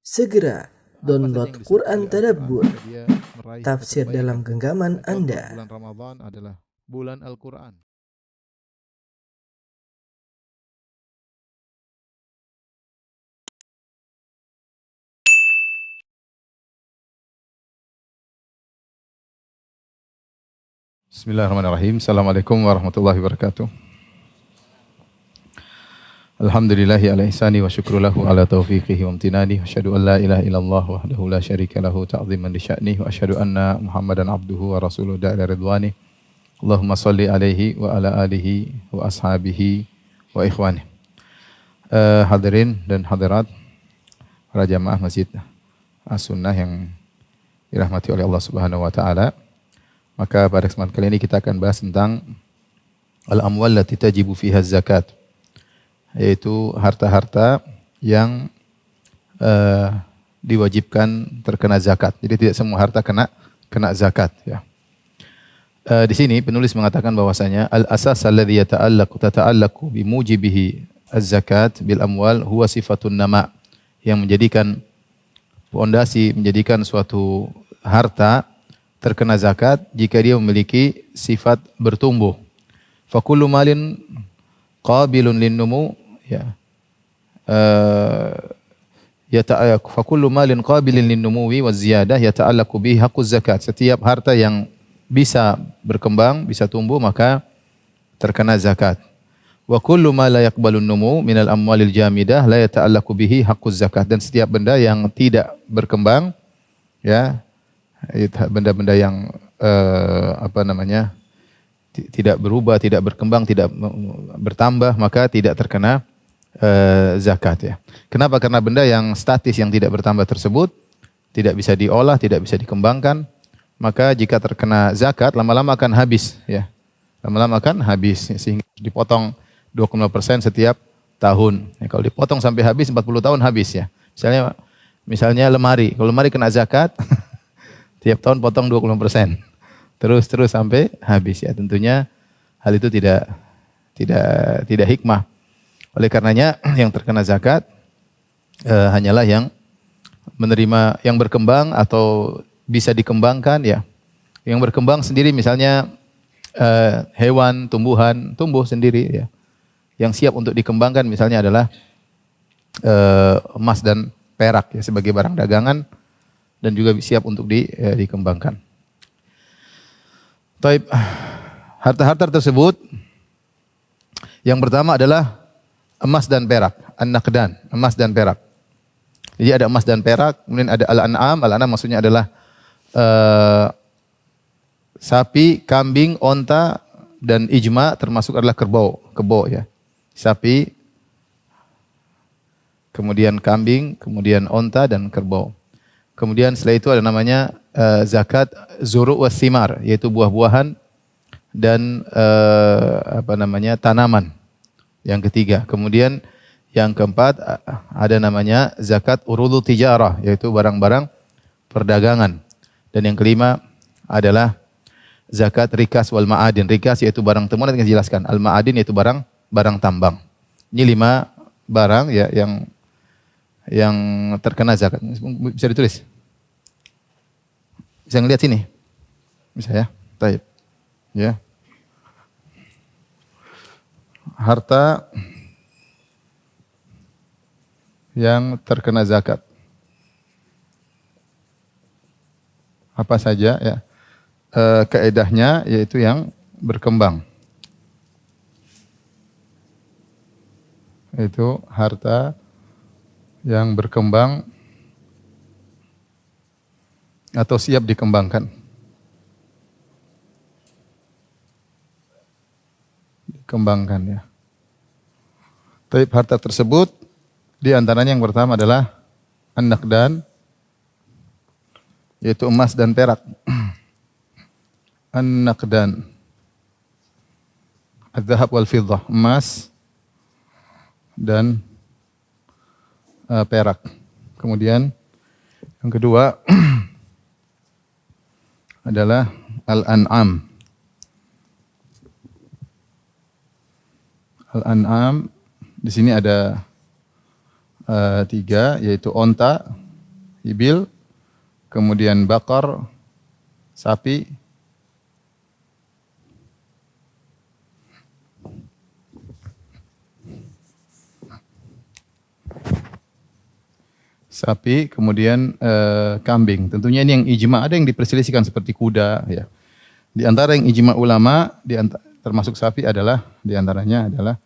Segera download Apa saja yang Quran disebut oleh Tadabbur, Al-Quran jika dia meraih tafsir satu dalam kebaikan. genggaman Contoh, Anda. bulan Ramadan adalah bulan Al-Quran. Bismillahirrahmanirrahim. Assalamualaikum warahmatullahi wabarakatuh. Alhamdulillahi ala ihsani wa syukru lahu ala taufiqihi wa amtinani. Wa asyhadu an la ilaha illallah wahdahu la syarika lahu ta'ziman li sya'nih. Wa asyhadu anna Muhammadan abduhu wa rasuluhu da'ila ridwani. Allahumma salli alaihi wa ala alihi wa ashabihi wa ikhwani. Hadirin dan hadirat para jamaah Masjid As-Sunnah yang dirahmati oleh Allah Subhanahu wa taala. Maka pada kesempatan kali ini kita akan bahas tentang al-amwal lati tajibu fiha zakat, yaitu harta-harta yang diwajibkan terkena zakat. Jadi tidak semua harta kena zakat, ya. Di sini penulis mengatakan bahwasanya al-asas alladhi tata'allaqu bi mujibihi az-zakat bil amwal huwa sifatun nama, yang menjadikan pondasi, menjadikan suatu harta terkena zakat jika dia memiliki sifat bertumbuh. Fa kullu malin qabilun linnumu, ya. Fa kullu malin qabilin linnumuwi wa ziyadah yata'allaqu bihi haqquz zakat. Setiap harta yang bisa berkembang, bisa tumbuh, maka terkena zakat. Wa kullu ma la yaqbalun numu minal amwalil jamidah la yata'allaqu bihi haqquz zakat. Dan setiap benda yang tidak berkembang, ya, benda-benda yang tidak berubah, tidak berkembang, tidak bertambah, maka tidak terkena zakat, ya. Kenapa? Karena benda yang statis, yang tidak bertambah tersebut tidak bisa diolah, tidak bisa dikembangkan, maka jika terkena zakat lama-lama akan habis, ya. Lama-lama akan habis, ya, sehingga dipotong 25% setiap tahun. Ya, kalau dipotong sampai habis 40 tahun habis, ya. Misalnya lemari, kalau lemari kena zakat tiap tahun potong 20%. Terus sampai habis, ya. Tentunya hal itu tidak hikmah. Oleh karenanya yang terkena zakat hanyalah yang menerima, yang berkembang atau bisa dikembangkan, ya. Yang berkembang sendiri, misalnya hewan, tumbuhan, tumbuh sendiri, ya. Yang siap untuk dikembangkan misalnya adalah emas dan perak, ya, sebagai barang dagangan dan juga siap untuk dikembangkan. Taib, harta-harta tersebut yang pertama adalah emas dan perak, an-naqdan, emas dan perak. Jadi ada emas dan perak, kemudian ada al-an'am. Al-an'am maksudnya adalah sapi, kambing, onta, dan ijma termasuk adalah kebo, ya. Sapi, kemudian kambing, kemudian onta dan kerbau. Kemudian setelah itu ada namanya zakat zuru' was thimar, yaitu buah-buahan dan tanaman. Yang ketiga. Kemudian yang keempat ada namanya zakat urudhu tijarah, yaitu barang-barang perdagangan. Dan yang kelima adalah zakat rikas wal ma'adin. Rikas yaitu barang temuan, yang dijelaskan. Al ma'adin yaitu barang tambang. Ini 5 barang, ya, yang terkena zakat. Bisa ditulis? Bisa ngelihat sini? Bisa, ya? Baik. Ya. Harta yang terkena zakat. Apa saja, ya? Kaedahnya yaitu yang berkembang. Itu harta yang berkembang atau siap dikembangkan. Dikembangkan, ya. Tapi harta tersebut di antaranya yang pertama adalah an-naqdan, yaitu emas dan perak. An-naqdan, az-zahab wal fiddah, emas dan perak. Kemudian yang kedua adalah al-an'am. Al-an'am di sini ada 3, yaitu onta, ibil, kemudian bakar, sapi, kemudian kambing. Tentunya ini yang ijma, ada yang diperselisihkan seperti kuda ya. Di antara yang ijma ulama termasuk sapi adalah di antaranya adalah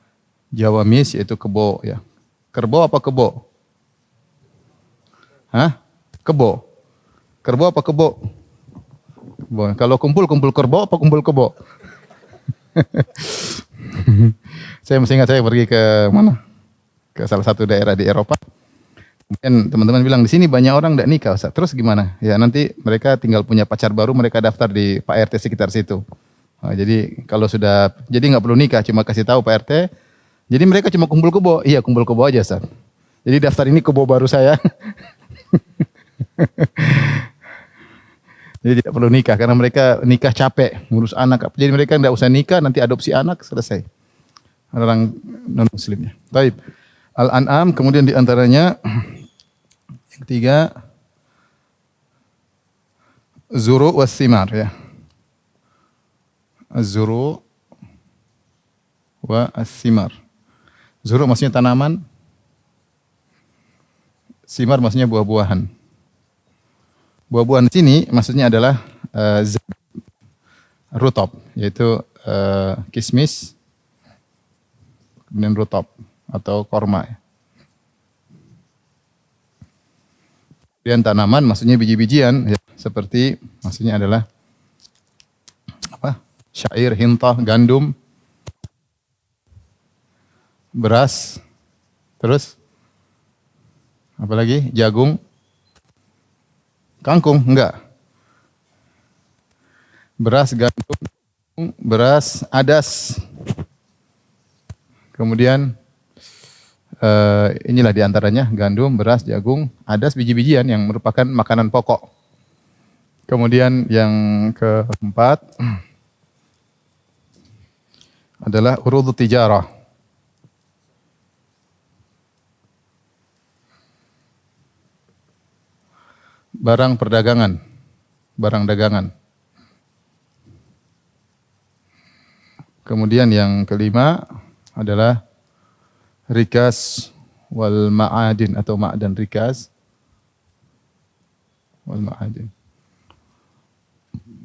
jawamis, yaitu kebo ya. Kerbau apa kebo? Hah? Kebo. Kerbau apa kebo? Kebo. Kalau kumpul kerbau apa kumpul kebo? Saya masih ingat saya pergi ke mana? Ke salah satu daerah di Eropa. Kemudian teman-teman bilang di sini banyak orang tidak nikah, Ustaz. Terus gimana? Ya nanti mereka tinggal punya pacar baru, mereka daftar di Pak RT sekitar situ. Nah, jadi kalau sudah, jadi nggak perlu nikah, cuma kasih tahu Pak RT. Jadi mereka cuma kumpul kebo, iya kumpul kebo aja, Ustaz. Jadi daftar ini kebo baru saya. Jadi tidak perlu nikah karena mereka nikah capek ngurus anak. Jadi mereka tidak usah nikah, nanti adopsi anak selesai. Orang non muslimnya. Baik. Al-An'am, kemudian di antaranya yang ketiga zuru was simar ya. Az-zuru wa as-simar. Zuru maksudnya tanaman, simar maksudnya buah-buahan. Buah-buahan di sini maksudnya adalah rutab, yaitu kismis, kemudian rutab atau korma. Kemudian tanaman maksudnya biji-bijian, ya, seperti maksudnya adalah apa? Syair, hintah, gandum, beras, terus apa lagi? Jagung, kangkung, enggak. Beras, gandum, beras, adas. Kemudian inilah diantaranya gandum, beras, jagung, adas, biji-bijian yang merupakan makanan pokok. Kemudian yang keempat adalah urudut tijarah. Barang perdagangan, barang dagangan. Kemudian yang kelima adalah rikas wal ma'adin atau ma'dan rikas wal ma'adin.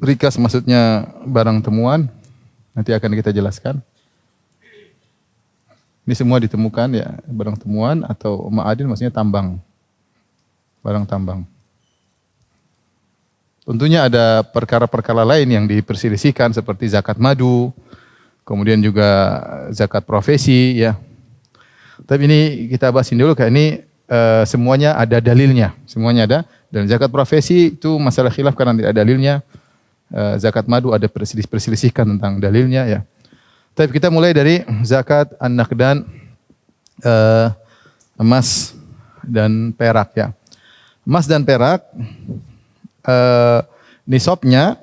Rikas maksudnya barang temuan, nanti akan kita jelaskan. Ini semua ditemukan ya, barang temuan, atau ma'adin maksudnya tambang, barang tambang. Tentunya ada perkara-perkara lain yang diperselisihkan seperti zakat madu, kemudian juga zakat profesi ya. Tapi ini kita bahasin dulu, kayak ini semuanya ada dalilnya, semuanya ada. Dan zakat profesi itu masalah khilaf karena tidak ada dalilnya. Zakat madu ada perselisihkan tentang dalilnya ya. Tapi kita mulai dari zakat an-naqdan, emas dan perak ya. Emas dan perak nisabnya,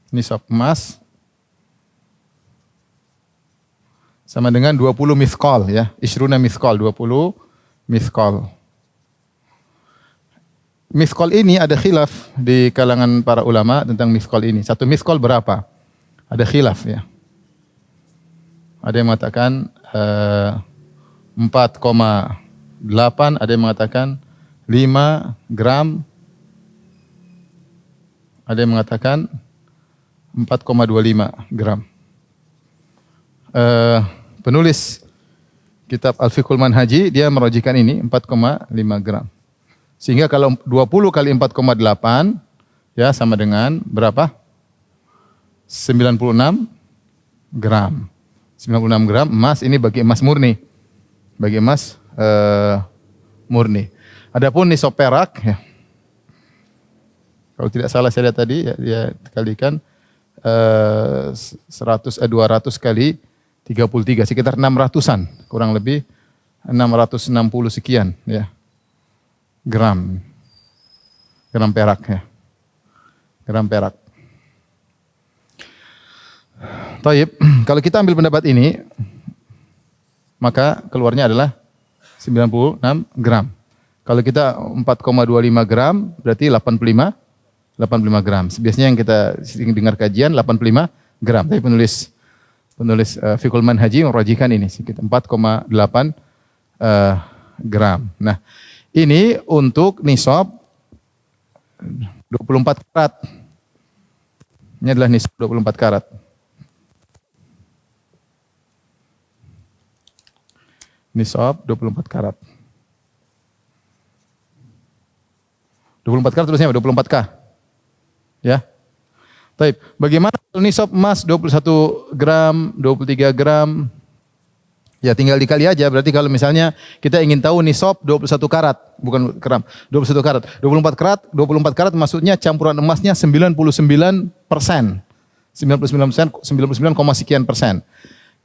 nisab emas sama dengan 20 mithqal ya, isruna mithqal, 20 mithqal. Mithqal ini ada khilaf di kalangan para ulama tentang mithqal ini. Satu mithqal berapa? Ada khilaf ya. Ada yang mengatakan 4,8, ada yang mengatakan 5 gram, ada yang mengatakan 4,25 gram. Penulis kitab Al-Fiqhul Manhaji dia merajihkan ini 4,5 gram. Sehingga kalau 20 kali 4,8 ya sama dengan berapa? 96 gram. 96 gram emas, ini bagi emas murni. Bagi emas murni. Adapun nisab perak ya. Kalau tidak salah saya lihat tadi ya, dia kalikan 200 kali 33 sekitar 600-an, kurang lebih 660 sekian ya. Gram perak ya. Gram perak. Taib, kalau kita ambil pendapat ini maka keluarnya adalah 96 gram. Kalau kita 4,25 gram berarti 85 gram. Biasanya yang kita sering dengar kajian 85 gram. Tapi penulis Fiqhul Manhaji merajikan ini sekitar 4,8 gram. Nah, ini untuk nisab 24 karat. Ini adalah nisab 24 karat. Nisab 24 karat. 24 karat terusnya 24K. Ya. Baik, bagaimana kalau nisab emas 21 gram, 23 gram? Ya tinggal dikali aja, berarti kalau misalnya kita ingin tahu nisab 21 karat, bukan gram, 21 karat. 24 karat maksudnya campuran emasnya 99%. 99%, 99, sekian persen.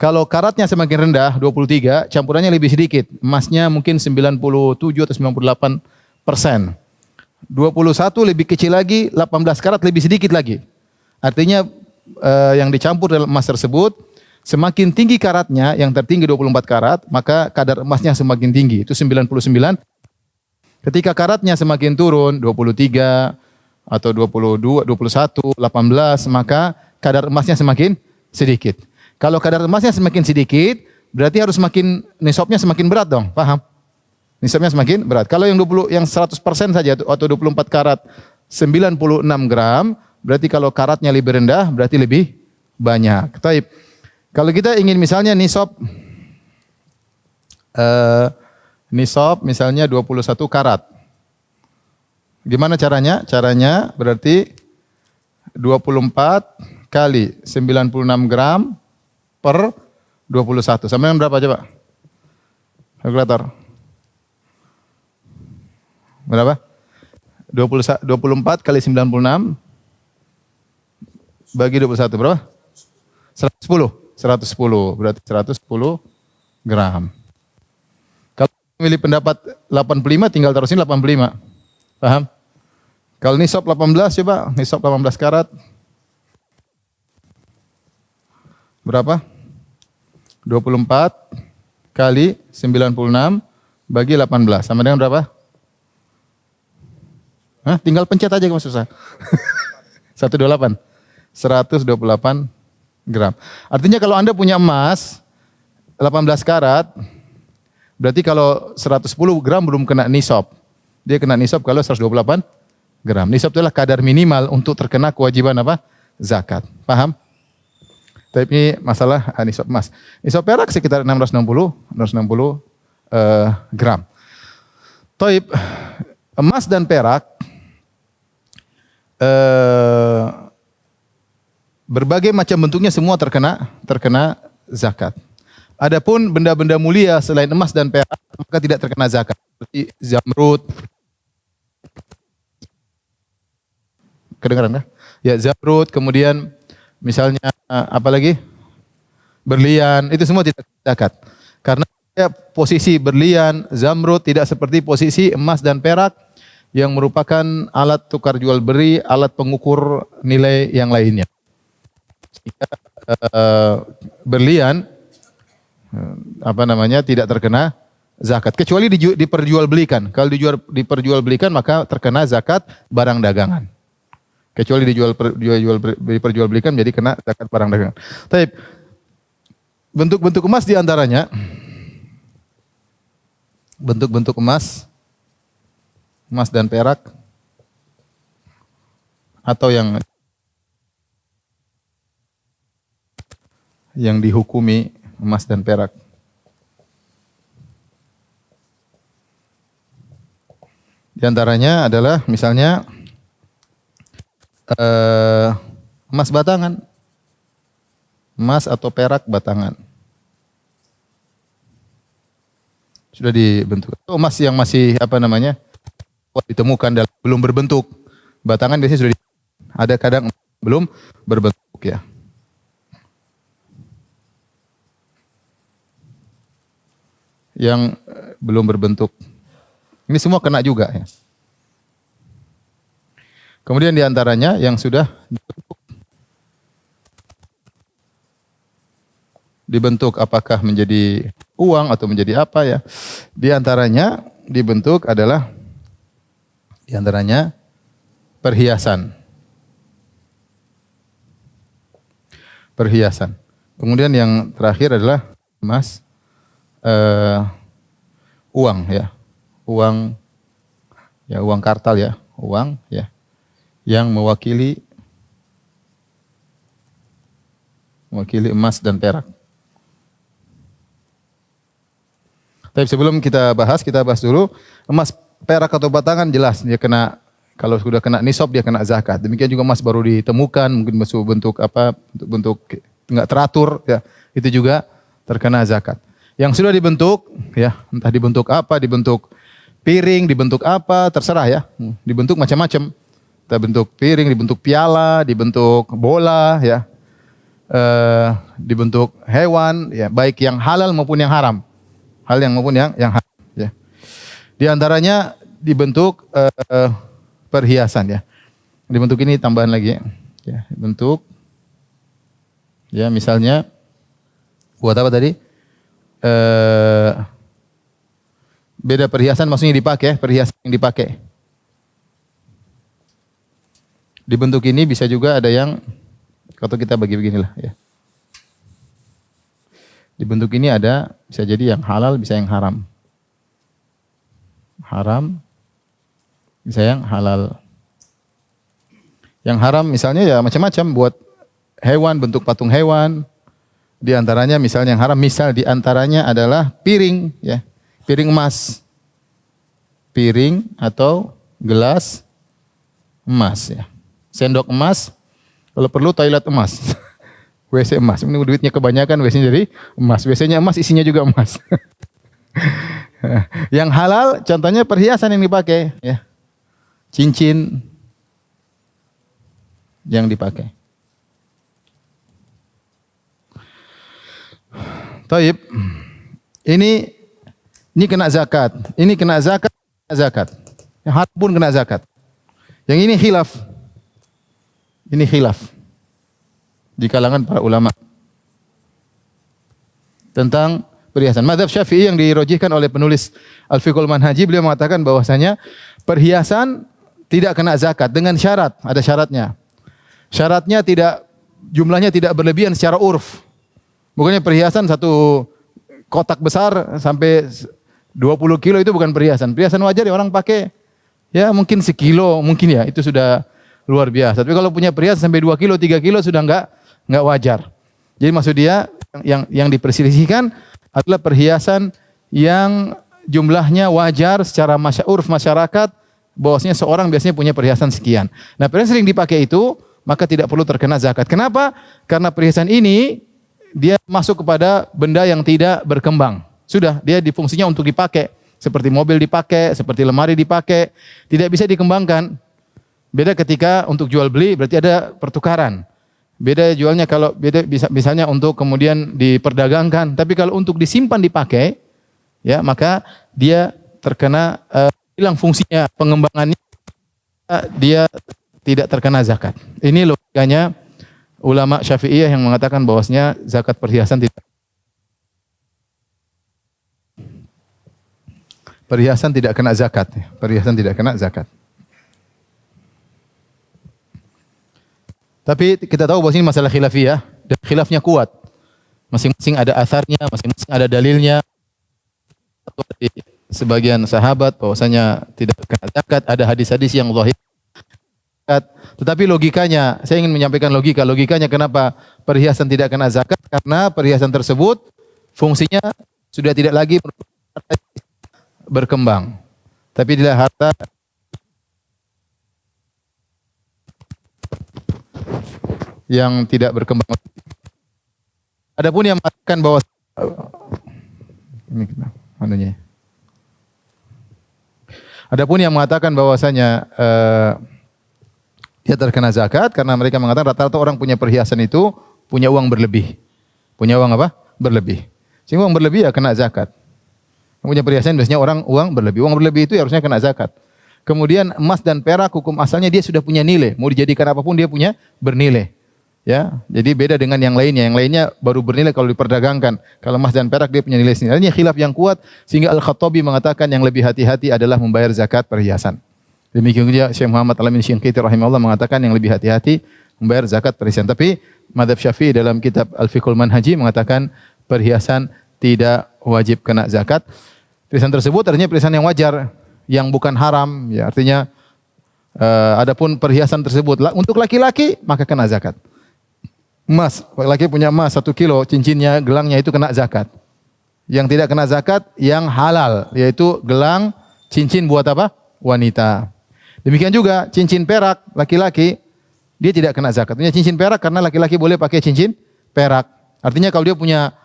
Kalau karatnya semakin rendah, 23, campurannya lebih sedikit. Emasnya mungkin 97 atau 98%. 21 lebih kecil lagi, 18 karat lebih sedikit lagi. Artinya yang dicampur dalam emas tersebut, semakin tinggi karatnya, yang tertinggi 24 karat, maka kadar emasnya semakin tinggi, itu 99. Ketika karatnya semakin turun, 23 atau 22, 21, 18, maka kadar emasnya semakin sedikit. Kalau kadar emasnya semakin sedikit, berarti harus nisabnya semakin berat dong, paham? Nisabnya semakin berat. Kalau yang 100% saja atau 24 karat 96 gram, berarti kalau karatnya lebih rendah berarti lebih banyak. Taib. Kalau kita ingin misalnya nisab misalnya 21 karat. Gimana caranya? Caranya berarti 24 kali 96 gram per 21. Sama dengan berapa coba? Kalkulator. Berapa? 24 kali 96 bagi 21 berapa? 110. 110 berarti 110 gram. Kalau memilih pendapat 85 tinggal taruh sini 85. Paham? Kalau nisab 18 coba, nisab 18 karat. Berapa? 24 kali 96 bagi 18 sama dengan berapa? Hah? Tinggal pencet aja kamu susah. 128. 128 gram. Artinya kalau Anda punya emas 18 karat, berarti kalau 110 gram belum kena nisab. Dia kena nisab kalau 128 gram. Nisab itu adalah kadar minimal untuk terkena kewajiban apa? Zakat. Paham? Tapi ini masalah nisab emas. Nisab perak sekitar 660 gram. Taib, emas dan perak berbagai macam bentuknya semua terkena zakat. Adapun benda-benda mulia selain emas dan perak maka tidak terkena zakat. Seperti zamrud. Kedengaran kan? Ya, zamrud, kemudian misalnya apa lagi? Berlian, itu semua tidak zakat. Karena posisi berlian, zamrud tidak seperti posisi emas dan perak yang merupakan alat tukar jual beli, alat pengukur nilai yang lainnya. Berlian tidak terkena zakat kecuali diperjualbelikan. Kalau diperjualbelikan maka terkena zakat barang dagangan. Kecuali diperjualbelikan jadi kena zakat barang dagangan. Tapi bentuk-bentuk emas di antaranya bentuk-bentuk emas dan perak atau yang dihukumi emas dan perak. Di antaranya adalah misalnya emas batangan, emas atau perak batangan. Sudah dibentuk. Emas yang masih ditemukan belum berbentuk. Batangan biasanya sudah ada kadang belum berbentuk ya. Yang belum berbentuk. Ini semua kena juga ya. Kemudian di antaranya yang sudah berbentuk. dibentuk apakah menjadi uang atau menjadi apa ya. Di antaranya dibentuk adalah di antaranya perhiasan. Perhiasan. Kemudian yang terakhir adalah emas, uang ya. Uang ya, uang kartal ya, uang ya yang mewakili emas dan perak. Tapi sebelum kita bahas dulu emas, perak atau batangan jelas dia kena, kalau sudah kena nisab dia kena zakat. Demikian juga emas baru ditemukan mungkin masuk bentuk apa, bentuk enggak teratur ya, itu juga terkena zakat. Yang sudah dibentuk ya, entah dibentuk apa, dibentuk piring, dibentuk apa, terserah ya. Dibentuk macam-macam. Kita bentuk piring, dibentuk piala, dibentuk bola ya. Dibentuk hewan ya, baik yang halal maupun yang haram. Hal yang maupun yang haram ya. Di antaranya dibentuk perhiasan ya. Dibentuk ini tambahan lagi ya. Dibentuk ya, misalnya buat apa tadi? Beda perhiasan maksudnya dipakai, perhiasan yang dipakai. Dibentuk ini bisa juga ada yang, kalau kita bagi beginilah ya. Di bentuk ini ada, bisa jadi yang halal, bisa yang haram. Haram, bisa yang halal. Yang haram misalnya ya macam-macam, buat hewan, bentuk patung hewan. Di antaranya misalnya yang haram, misal di antaranya adalah piring ya. Piring emas. Piring atau gelas emas ya. Sendok emas, kalau perlu toilet emas. WC emas. Ini duitnya kebanyakan, WC-nya jadi emas. WC-nya emas, isinya juga emas. Yang halal contohnya perhiasan yang dipakai ya. Cincin yang dipakai. Taib. Ini kena zakat. Ini kena zakat, zakat. Yang haram pun kena zakat. Yang ini khilaf. Ini khilaf di kalangan para ulama tentang perhiasan. Mazhab Syafi'i yang dirojihkan oleh penulis Al-Fiqhul Manhaji, beliau mengatakan bahwasanya perhiasan tidak kena zakat dengan syarat, ada syaratnya. Syaratnya tidak, jumlahnya tidak berlebihan secara urf. Bukannya perhiasan satu kotak besar sampai 20 kilo itu bukan perhiasan. Perhiasan wajar ya orang pakai ya mungkin sekilo, mungkin ya itu sudah luar biasa. Tapi kalau punya perhiasan sampai 2 kilo, 3 kilo sudah enggak wajar. Jadi maksud dia yang diperselisihkan adalah perhiasan yang jumlahnya wajar secara urf masyarakat, bahwasanya seorang biasanya punya perhiasan sekian. Nah, perhiasan sering dipakai itu maka tidak perlu terkena zakat. Kenapa? Karena perhiasan ini dia masuk kepada benda yang tidak berkembang. Sudah, dia difungsinya untuk dipakai. Seperti mobil dipakai, seperti lemari dipakai, tidak bisa dikembangkan. Beda ketika untuk jual beli berarti ada pertukaran. Beda jualnya kalau beda misalnya untuk kemudian diperdagangkan. Tapi kalau untuk disimpan dipakai, ya maka dia terkena hilang fungsinya, pengembangannya, dia tidak terkena zakat. Ini logikanya ulama Syafi'iyah yang mengatakan bahwasanya zakat perhiasan tidak kena zakat. Perhiasan tidak kena zakat. Tapi kita tahu bahwa ini masalah khilafiyah dan khilafnya kuat. Masing-masing ada atharnya, masing-masing ada dalilnya. Sebagian sahabat bahwasanya tidak kena zakat, ada hadis-hadis yang zahir. Tetapi logikanya, saya ingin menyampaikan logikanya kenapa perhiasan tidak kena zakat, karena perhiasan tersebut fungsinya sudah tidak lagi berkembang. Tapi dia harta yang tidak berkembang. Adapun yang mengatakan bahwa ini anunya. Adapun yang mengatakan bahwasanya dia terkena zakat karena mereka mengatakan rata-rata orang punya perhiasan itu punya uang berlebih. Punya uang apa? Berlebih. Sehingga uang berlebih ya kena zakat. Punya perhiasan biasanya orang uang berlebih. Uang berlebih itu harusnya kena zakat. Kemudian emas dan perak hukum asalnya dia sudah punya nilai. Mau dijadikan apapun dia punya bernilai. Ya, jadi beda dengan yang lainnya. Yang lainnya baru bernilai kalau diperdagangkan. Kalau emas dan perak dia punya nilai sendiri. Ini khilaf yang kuat sehingga Al-Khattabi mengatakan yang lebih hati-hati adalah membayar zakat perhiasan. Demikian juga Syekh Muhammad Al-Amin Syinqiti rahimahullah mengatakan yang lebih hati-hati membayar zakat perhiasan. Tapi mazhab Syafi'i dalam kitab Al-Fiqhul Manhaji mengatakan perhiasan tidak wajib kena zakat. Perhiasan tersebut artinya perhiasan yang wajar, yang bukan haram. Ya, artinya adapun perhiasan tersebut untuk laki-laki maka kena zakat. Emas, laki punya emas 1 kilo, cincinnya, gelangnya itu kena zakat. Yang tidak kena zakat yang halal, yaitu gelang, cincin buat apa? Wanita. Demikian juga cincin perak laki-laki dia tidak kena zakat. Punya cincin perak karena laki-laki boleh pakai cincin perak. Artinya kalau dia punya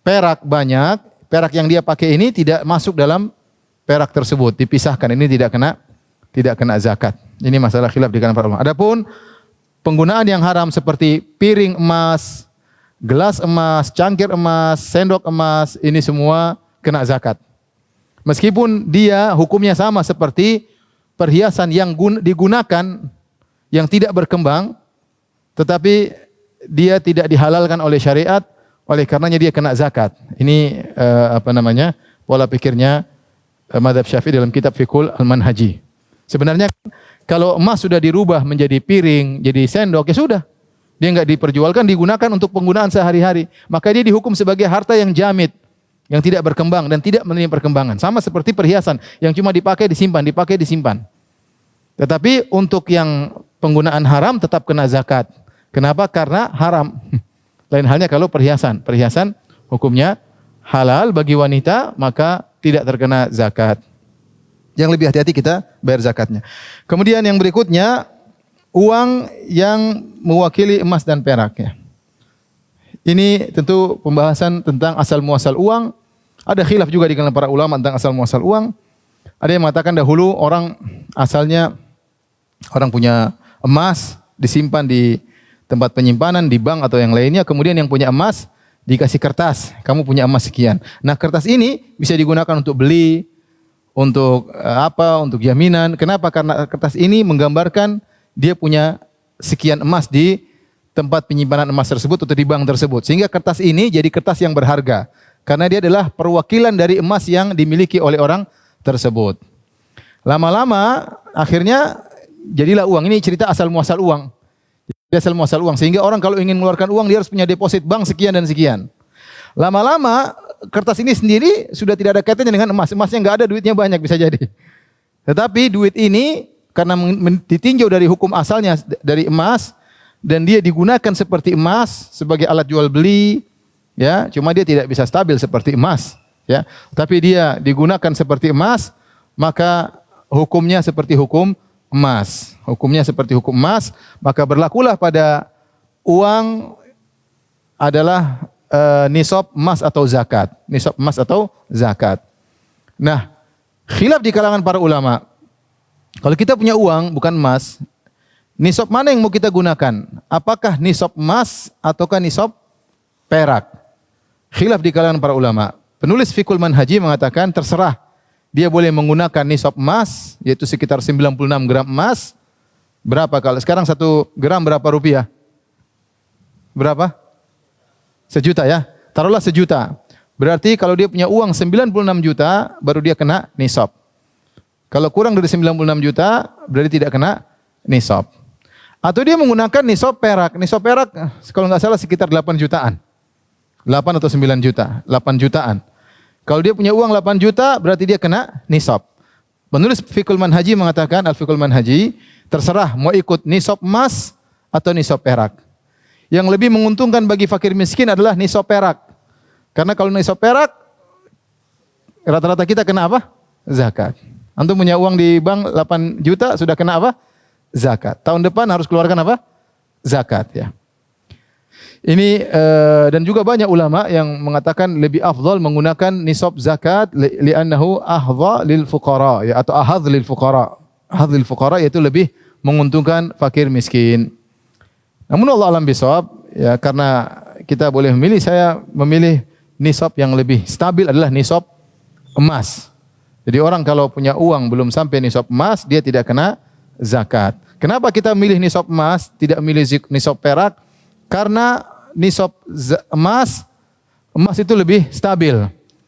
perak banyak, perak yang dia pakai ini tidak masuk dalam perak tersebut, dipisahkan. Ini tidak kena zakat. Ini masalah khilaf di kalangan para ulama. Adapun penggunaan yang haram seperti piring emas, gelas emas, cangkir emas, sendok emas, ini semua kena zakat. Meskipun dia hukumnya sama seperti perhiasan yang digunakan yang tidak berkembang, tetapi dia tidak dihalalkan oleh syariat, oleh karenanya dia kena zakat. Ini pola pikirnya mazhab Syafi'i dalam kitab Fiqhul Al-Manhaji. Sebenarnya kalau emas sudah dirubah menjadi piring, jadi sendok, ya sudah. Dia enggak diperjualkan, digunakan untuk penggunaan sehari-hari. Maka dia dihukum sebagai harta yang jamid, yang tidak berkembang dan tidak menerima perkembangan. Sama seperti perhiasan yang cuma dipakai disimpan. Tetapi untuk yang penggunaan haram tetap kena zakat. Kenapa? Karena haram. Lain halnya kalau perhiasan. Perhiasan hukumnya halal bagi wanita, maka tidak terkena zakat. Yang lebih hati-hati kita bayar zakatnya. Kemudian yang berikutnya, uang yang mewakili emas dan perak. Ya. Ini tentu pembahasan tentang asal muasal uang. Ada khilaf juga di kalangan para ulama tentang asal muasal uang. Ada yang mengatakan dahulu orang punya emas disimpan di tempat penyimpanan, di bank atau yang lainnya. Kemudian yang punya emas dikasih kertas. Kamu punya emas sekian. Nah kertas ini bisa digunakan untuk beli, untuk untuk jaminan. Kenapa? Karena kertas ini menggambarkan dia punya sekian emas di tempat penyimpanan emas tersebut atau di bank tersebut. Sehingga kertas ini jadi kertas yang berharga. Karena dia adalah perwakilan dari emas yang dimiliki oleh orang tersebut. Lama-lama akhirnya jadilah uang. Ini cerita asal muasal uang. Asal muasal uang. Sehingga orang kalau ingin mengeluarkan uang dia harus punya deposit bank sekian dan sekian. Lama-lama kertas ini sendiri sudah tidak ada kaitannya dengan emas. Emasnya enggak ada, duitnya banyak bisa jadi. Tetapi duit ini karena ditinjau dari hukum asalnya dari emas dan dia digunakan seperti emas sebagai alat jual beli, ya, cuma dia tidak bisa stabil seperti emas, ya. Tapi dia digunakan seperti emas, maka hukumnya seperti hukum emas. Hukumnya seperti hukum emas, maka berlakulah pada uang adalah nisab emas atau zakat. Nisab emas atau zakat. Nah, khilaf di kalangan para ulama. Kalau kita punya uang bukan emas, nisab mana yang mau kita gunakan? Apakah nisab emas ataukah nisab perak? Khilaf di kalangan para ulama. Penulis Fiqhul Manhaji mengatakan terserah. Dia boleh menggunakan nisab emas, yaitu sekitar 96 gram emas. Berapa kalau sekarang 1 gram berapa rupiah? Berapa? 1 juta ya. Taruhlah 1 juta. Berarti kalau dia punya uang 96 juta, baru dia kena nisab. Kalau kurang dari 96 juta, berarti tidak kena nisab. Atau dia menggunakan nisab perak. Nisab perak kalau nggak salah sekitar 8 jutaan. 8 atau 9 juta. 8 jutaan. Kalau dia punya uang 8 juta, berarti dia kena nisab. Penulis Fiqhul Manhaji mengatakan, Al-Fiqhul Manhaji, terserah mau ikut nisab emas atau nisab perak. Yang lebih menguntungkan bagi fakir miskin adalah nisab perak. Karena kalau nisab perak, rata-rata kita kena apa? Zakat. Antum punya uang di bank 8 juta, sudah kena apa? Zakat. Tahun depan harus keluarkan apa? Zakat, ya. Ini dan juga banyak ulama yang mengatakan lebih afdal menggunakan nisab zakat li'annahu ahdha lil fuqara, ya, atau ahadh lil fuqara. Ahadh lil fuqara yaitu lebih menguntungkan fakir miskin. Namun Allah alam bisawab, ya, karena kita boleh memilih, saya memilih nisab yang lebih stabil adalah nisab emas. Jadi orang kalau punya uang belum sampai nisab emas, dia tidak kena zakat. Kenapa kita milih nisab emas, tidak milih nisab perak? Karena nisab emas itu lebih stabil.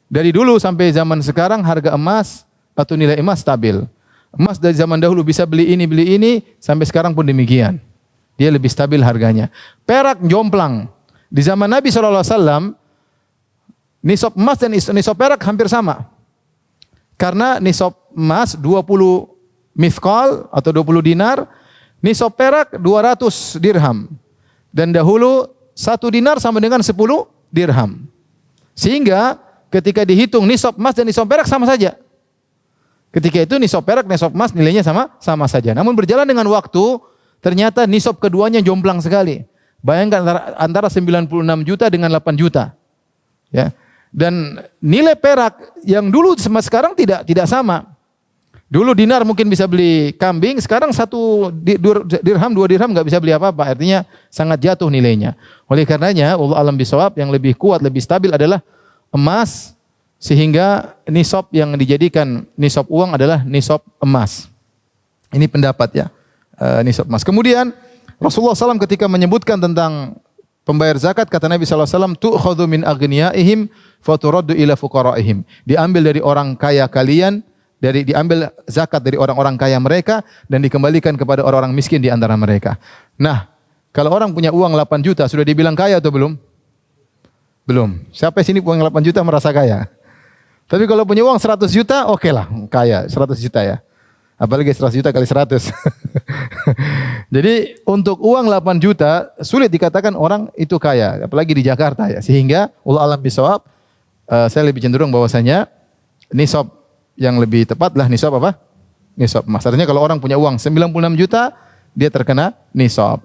Dari dulu sampai zaman sekarang harga emas atau nilai emas stabil. Emas dari zaman dahulu bisa beli ini, sampai sekarang pun demikian. Dia lebih stabil harganya. Perak jomplang. Di zaman Nabi SAW, nisab emas dan nisab perak hampir sama. Karena nisab emas 20 mithqal atau 20 dinar, nisab perak 200 dirham. Dan dahulu 1 dinar sama dengan 10 dirham. Sehingga ketika dihitung nisab emas dan nisab perak sama saja. Ketika itu nisab perak, nisab emas nilainya sama saja. Namun berjalan dengan waktu, ternyata nisab keduanya jomplang sekali. Bayangkan antara 96 juta dengan 8 juta. Ya. Dan nilai perak yang dulu sama sekarang tidak sama. Dulu dinar mungkin bisa beli kambing, sekarang 1 dirham, 2 dirham nggak bisa beli apa-apa. Artinya sangat jatuh nilainya. Oleh karenanya, Allah alam bisawab, yang lebih kuat, lebih stabil adalah emas, sehingga nisab yang dijadikan nisab uang adalah nisab emas. Ini pendapat ya, nisab emas. Kemudian Rasulullah SAW ketika menyebutkan tentang pembayar zakat, kata Nabi SAW, tu'khadhu min aghniyaihim faturaddu ila fuqaraihim. Diambil dari orang kaya kalian, diambil zakat dari orang-orang kaya mereka dan dikembalikan kepada orang-orang miskin di antara mereka. Nah, kalau orang punya uang 8 juta sudah dibilang kaya atau belum? Belum. Siapa sini punya 8 juta merasa kaya? Tapi kalau punya uang 100 juta, oke lah, kaya 100 juta ya. Apalagi 100 juta kali 100. Jadi untuk uang 8 juta sulit dikatakan orang itu kaya, apalagi di Jakarta ya. Sehingga Allah alam bisawab, saya lebih cenderung bahwasanya nisab yang lebih tepat lah nisab apa? Nisab emas. Artinya kalau orang punya uang 96 juta, dia terkena nisab.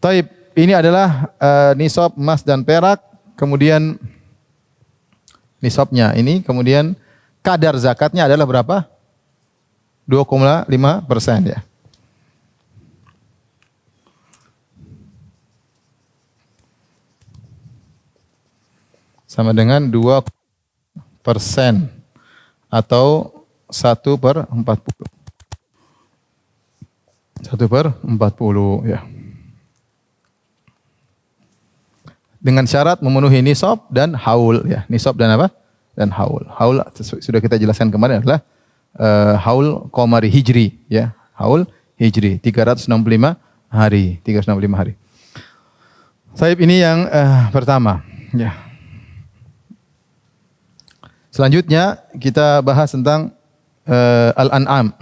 Taib, ini adalah nisab emas dan perak, kemudian nisabnya ini, kemudian kadar zakatnya adalah berapa? 2,5% ya. Sama dengan 2% atau 1/40. 1/40 ya. Dengan syarat memenuhi nisab dan haul ya. Nisab dan apa? Dan haul. Haul sudah kita jelaskan kemarin adalah haul qamari hijri ya. Haul hijri 365 hari. Taib, ini yang pertama ya. Selanjutnya kita bahas tentang al-an'am.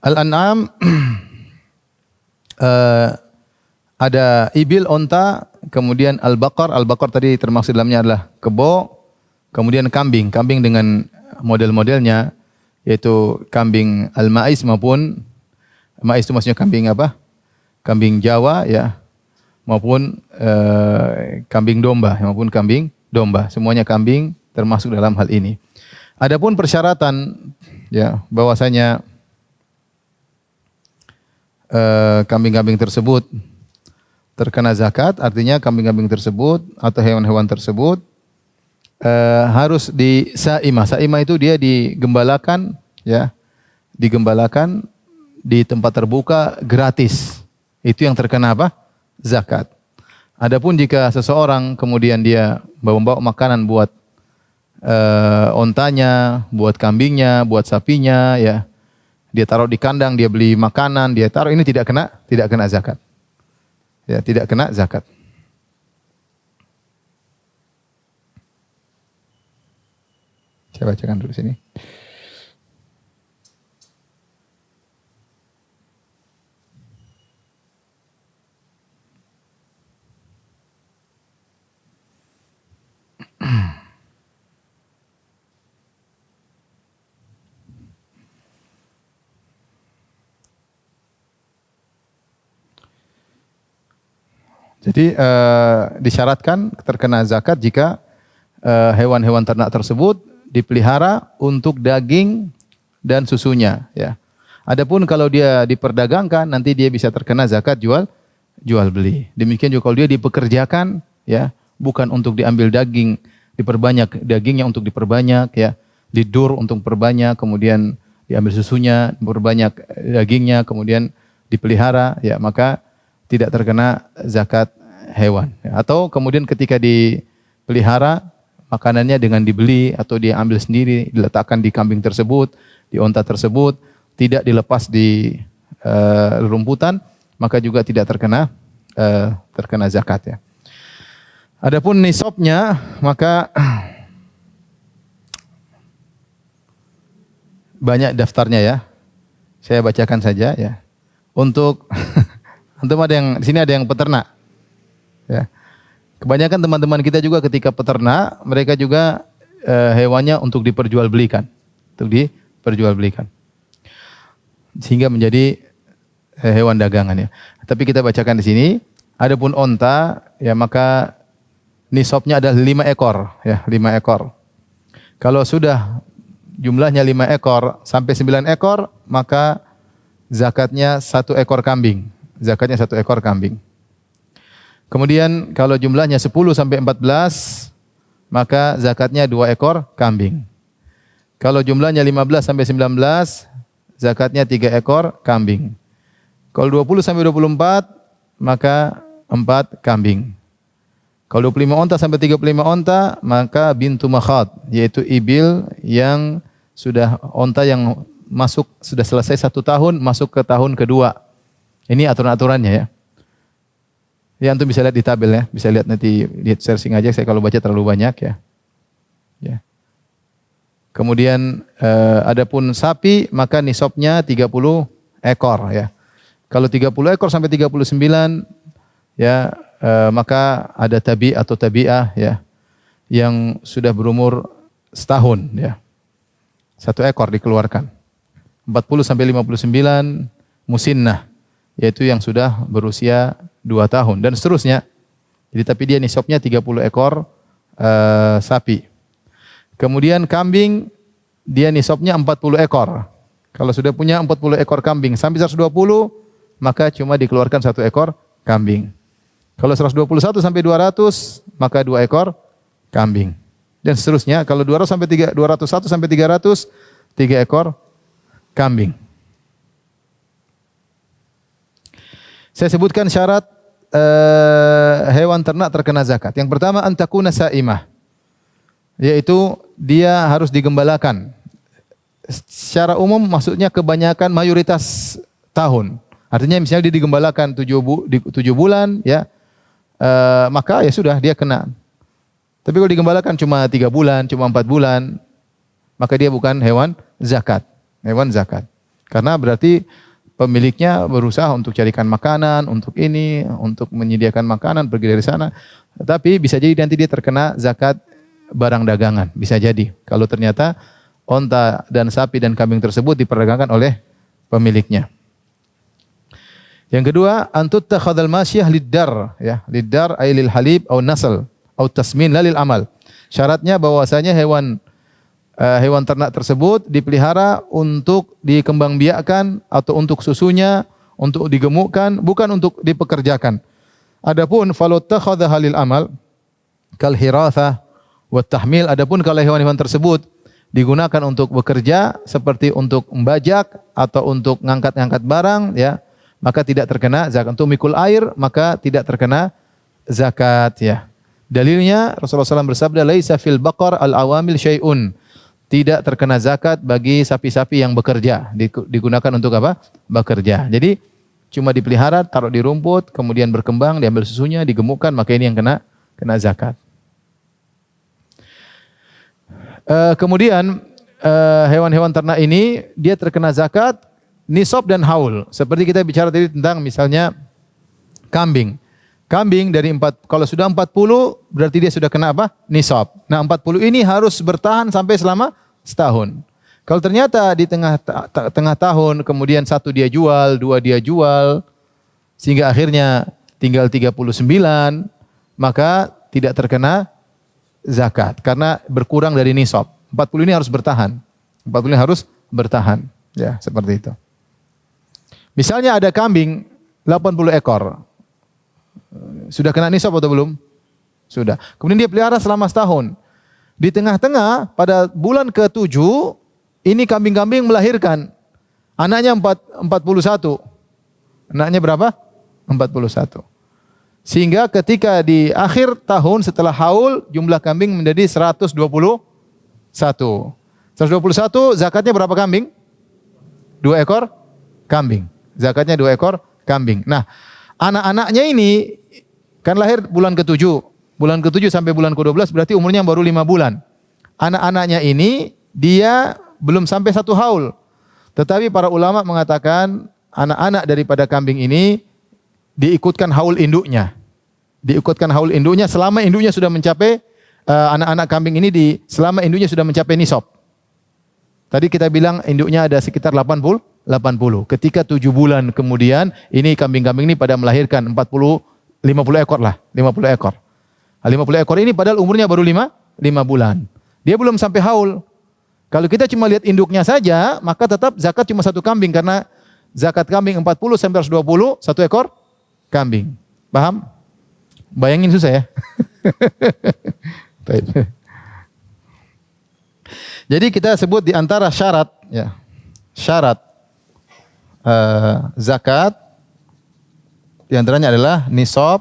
Al-an'am ada ibil, onta, kemudian al-baqar. Al-baqar tadi termasuk dalamnya adalah kebo, kemudian kambing. Kambing dengan model-modelnya, yaitu kambing al-ma'is maupun ma'is itu maksudnya kambing apa? Kambing Jawa ya, maupun kambing domba, Semuanya kambing termasuk dalam hal ini. Adapun persyaratan ya bahwasanya kambing-kambing tersebut terkena zakat, artinya kambing-kambing tersebut atau hewan-hewan tersebut harus di saimah. Saimah itu dia digembalakan ya, digembalakan di tempat terbuka gratis. Itu yang terkena apa? Zakat. Adapun jika seseorang kemudian dia bawa makanan buat ontanya, buat kambingnya, buat sapinya ya, dia taruh di kandang, dia beli makanan, dia taruh, ini tidak kena zakat. Ya, tidak kena zakat. Saya bacakan dulu sini. Jadi disyaratkan terkena zakat jika hewan-hewan ternak tersebut dipelihara untuk daging dan susunya. Ya. Adapun kalau dia diperdagangkan, nanti dia bisa terkena zakat jual beli. Demikian juga kalau dia dipekerjakan, ya, bukan untuk diambil daging, diperbanyak dagingnya untuk diperbanyak, ya, didur untuk perbanyak, kemudian diambil susunya, diperbanyak dagingnya, kemudian dipelihara, ya, maka tidak terkena zakat hewan. Atau kemudian ketika dipelihara, makanannya dengan dibeli atau dia ambil sendiri, diletakkan di kambing tersebut, di onta tersebut, tidak dilepas di rumputan, maka juga tidak terkena zakat, ya. Adapun nisabnya, maka banyak daftarnya, ya. Saya bacakan saja, ya. Untuk antum ada yang di sini ada yang peternak, ya. Kebanyakan teman-teman kita juga ketika peternak, mereka juga hewannya untuk diperjualbelikan, sehingga menjadi hewan dagangan, ya. Tapi kita bacakan di sini, adapun onta, ya, maka nisabnya adalah 5 ekor, ya, 5 ekor. Kalau sudah jumlahnya 5 ekor sampai 9 ekor, maka zakatnya 1 ekor kambing. Zakatnya 1 ekor kambing. Kemudian kalau jumlahnya 10 sampai 14, maka zakatnya 2 ekor kambing. Kalau jumlahnya 15 sampai 19, zakatnya 3 ekor kambing. Kalau 20 sampai 24, maka 4 kambing. Kalau 25 onta sampai 35 onta, maka bintu makhad, yaitu ibil yang sudah onta yang masuk sudah selesai 1 tahun, masuk ke tahun kedua. Ini aturan-aturannya, ya. Ya, antum bisa lihat di tabel, ya. Bisa lihat nanti, lihat searching aja, saya kalau baca terlalu banyak, ya. Ya. Kemudian adapun sapi, maka nisabnya 30 ekor, ya. Kalau 30 ekor sampai 39, ya, maka ada tabi atau tabi'ah, ya, yang sudah berumur setahun, ya. 1 ekor dikeluarkan. 40 sampai 59 musinnah, yaitu yang sudah berusia 2 tahun dan seterusnya. Jadi tapi dia nisabnya 30 ekor sapi. Kemudian kambing, dia nisabnya 40 ekor. Kalau sudah punya 40 ekor kambing sampai 120, maka cuma dikeluarkan 1 ekor kambing. Kalau 121 sampai 200, maka 2 ekor kambing. Dan seterusnya, kalau 201 sampai 300, 3 ekor kambing. Saya sebutkan syarat hewan ternak terkena zakat. Yang pertama, antakuna sa'imah, yaitu dia harus digembalakan. Secara umum maksudnya kebanyakan mayoritas tahun. Artinya misalnya dia digembalakan 7 bulan, ya, maka ya sudah dia kena. Tapi kalau digembalakan cuma 3 bulan, cuma 4 bulan, maka dia bukan hewan zakat. Hewan zakat. Karena berarti pemiliknya berusaha untuk carikan makanan, untuk ini, untuk menyediakan makanan, pergi dari sana. Tapi bisa jadi nanti dia terkena zakat barang dagangan. Bisa jadi. Kalau ternyata onta dan sapi dan kambing tersebut diperdagangkan oleh pemiliknya. Yang kedua, antut takhadal masyah liddar, ya, liddar ay lil halib au nasl au tasmin lalil amal. Syaratnya bahwasanya hewan ternak tersebut dipelihara untuk dikembangbiakkan atau untuk susunya, untuk digemukkan, bukan untuk dipekerjakan. Adapun falau takhadha halil amal kal hiratha wa tahmil, adapun kalau hewan-hewan tersebut digunakan untuk bekerja seperti untuk membajak atau untuk ngangkat-ngangkat barang, ya, maka tidak terkena zakat. Untuk mikul air, maka tidak terkena zakat, ya. Dalilnya Rasulullah SAW bersabda, laisa fil baqar al awamil syai'un. Tidak terkena zakat bagi sapi-sapi yang bekerja. Digunakan untuk apa? Bekerja. Jadi cuma dipelihara, taruh di rumput, kemudian berkembang, diambil susunya, digemukkan, maka ini yang kena zakat. Kemudian hewan-hewan ternak ini dia terkena zakat nisab dan haul. Seperti kita bicara tadi tentang misalnya kambing. Kambing dari kalau sudah 40 berarti dia sudah kena apa? Nisab. Nah, 40 ini harus bertahan sampai selama setahun. Kalau ternyata di tengah tahun kemudian 1 dia jual, 2 dia jual sehingga akhirnya tinggal 39, maka tidak terkena zakat karena berkurang dari nisab. 40 ini harus bertahan. 40 ini harus bertahan. Ya, seperti itu. Misalnya ada kambing 80 ekor. Sudah kena nisab atau belum? Sudah. Kemudian dia pelihara selama setahun. Di tengah-tengah pada bulan ke-7 ini kambing-kambing melahirkan. Anaknya 41. Anaknya berapa? 41. Sehingga ketika di akhir tahun setelah haul jumlah kambing menjadi 121. 121 zakatnya berapa kambing? 2 ekor kambing. Zakatnya 2 ekor kambing. Nah, anak-anaknya ini kan lahir bulan ke-7. Bulan ke-7 sampai bulan ke-12 berarti umurnya baru 5 bulan. Anak-anaknya ini dia belum sampai 1 haul. Tetapi para ulama mengatakan anak-anak daripada kambing ini diikutkan haul induknya. Diikutkan haul induknya selama induknya sudah mencapai anak-anak kambing ini selama induknya sudah mencapai nisab. Tadi kita bilang induknya ada sekitar 80. Ketika 7 bulan kemudian ini kambing-kambing ini pada melahirkan 50 ekor lah, 50 ekor. 50 ekor ini padahal umurnya baru 5 bulan. Dia belum sampai haul. Kalau kita cuma lihat induknya saja, maka tetap zakat cuma 1 kambing karena zakat kambing 40 sampai 120, 1 ekor kambing. Paham? Bayangin susah ya. Jadi kita sebut di antara syarat ya. Syarat zakat di antaranya adalah nisab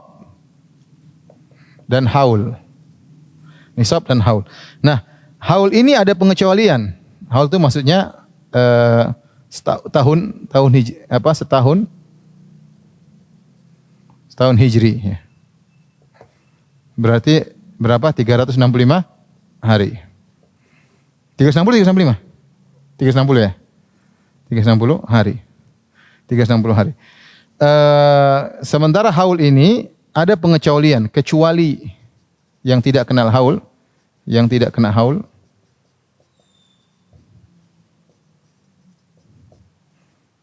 dan haul. Nisab dan haul. Nah, haul ini ada pengecualian. Haul itu maksudnya setahun hijri ya. Berarti berapa? 365 hari. 360 365. 360 ya. 360 hari. 360 hari. Sementara haul ini ada pengecualian, kecuali yang tidak kenal haul, yang tidak kena haul.